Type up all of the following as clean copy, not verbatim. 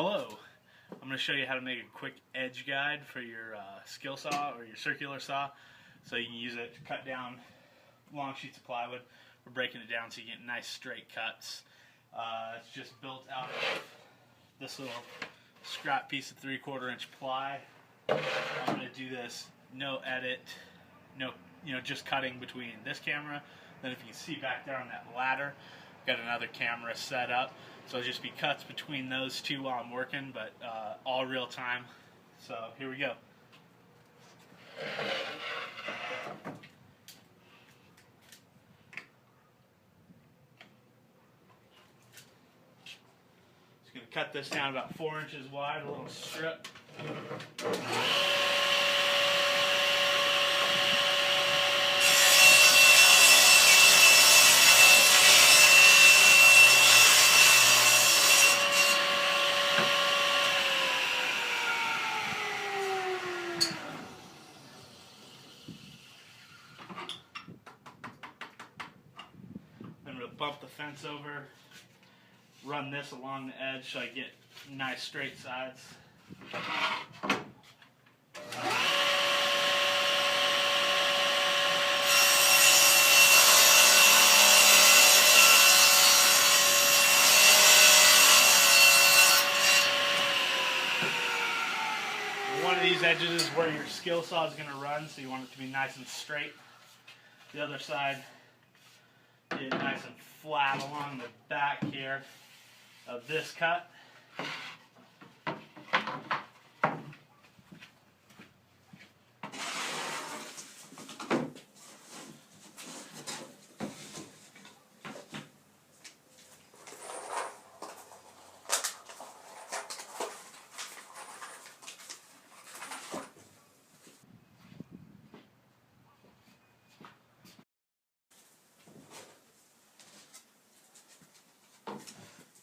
Hello, I'm going to show you how to make a quick edge guide for your skill saw or your circular saw, so you can use it to cut down long sheets of plywood. We're breaking it down so you get nice straight cuts. It's just built out of this little scrap piece of 3/4 inch ply. I'm going to do this no edit, no just cutting between this camera. Then if you can see back there on that ladder, got another camera set up, so it'll just be cuts between those two while I'm working, but all real time. So here we go. Just going to cut this down about 4 inches wide, a little strip. I'm going to bump the fence over, run this along the edge so I get nice straight sides. One of these edges is where your skill saw is going to run, so you want it to be nice and straight. The other side, get it nice and flat along the back here of this cut.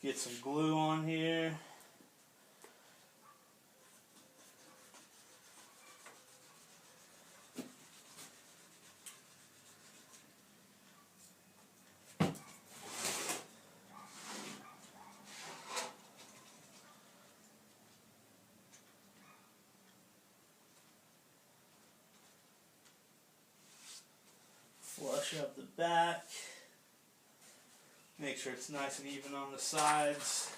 Get some glue on here. Flush up the back. Make sure it's nice and even on the sides.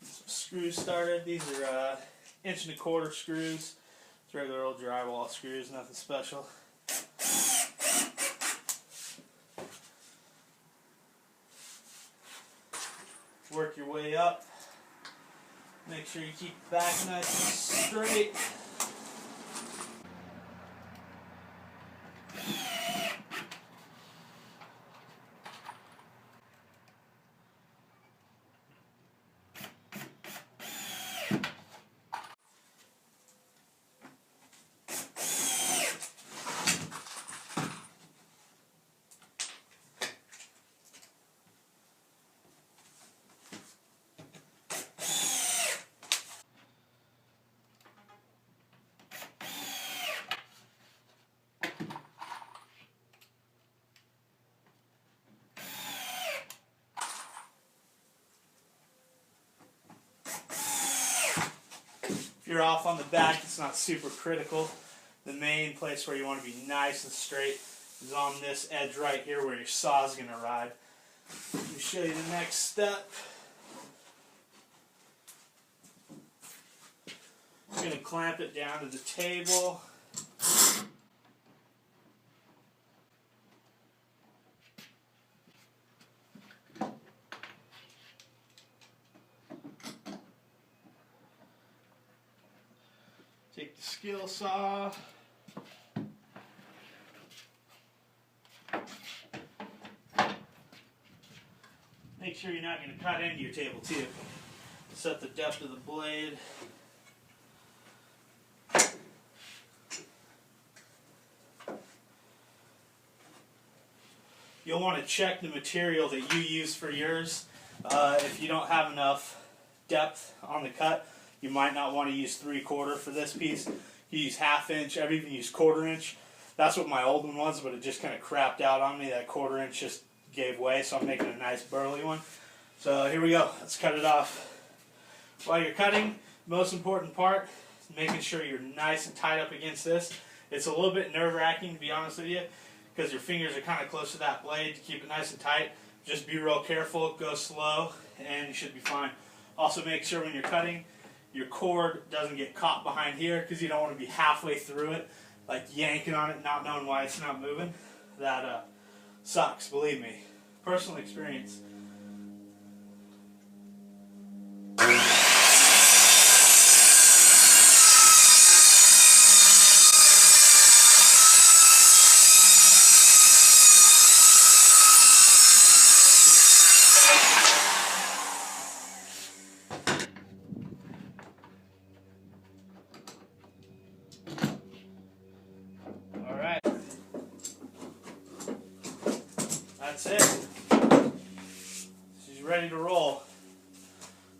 Some screws started. These are 1.25 inch screws. It's regular old drywall screws, nothing special. Work your way up. Make sure you keep the back nice and straight. If you're off on the back, it's not super critical. The main place where you want to be nice and straight is on this edge right here where your saw is going to ride. Let me show you the next step. I'm going to clamp it down to the table. Take the skill saw. Make sure you're not going to cut into your table too. Set the depth of the blade. You'll want to check the material that you use for yours. If you don't have enough depth on the cut, you might not want to use 3/4 for this piece. You use 1/2 inch. I've even used 1/4 inch. That's what my old one was, but it just kind of crapped out on me. That 1/4 inch just gave way, so I'm making a nice burly one. So here we go. Let's cut it off. While you're cutting, most important part is making sure you're nice and tight up against this. It's a little bit nerve-wracking, to be honest with you, because your fingers are kind of close to that blade to keep it nice and tight. Just be real careful, go slow, and you should be fine. Also make sure when you're cutting, your cord doesn't get caught behind here, because you don't want to be halfway through it, like yanking on it, not knowing why it's not moving. That sucks, believe me. Personal experience. That's it. She's ready to roll.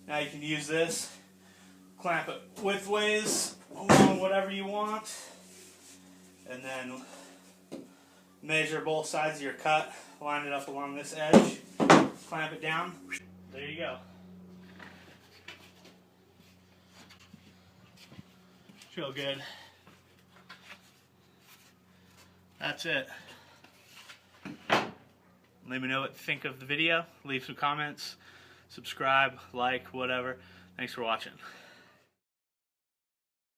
Now you can use this, clamp it widthways along whatever you want, and then measure both sides of your cut, line it up along this edge, clamp it down. There you go. Feel good. That's it. Let me know what you think of the video. Leave some comments, subscribe, like, whatever. Thanks for watching.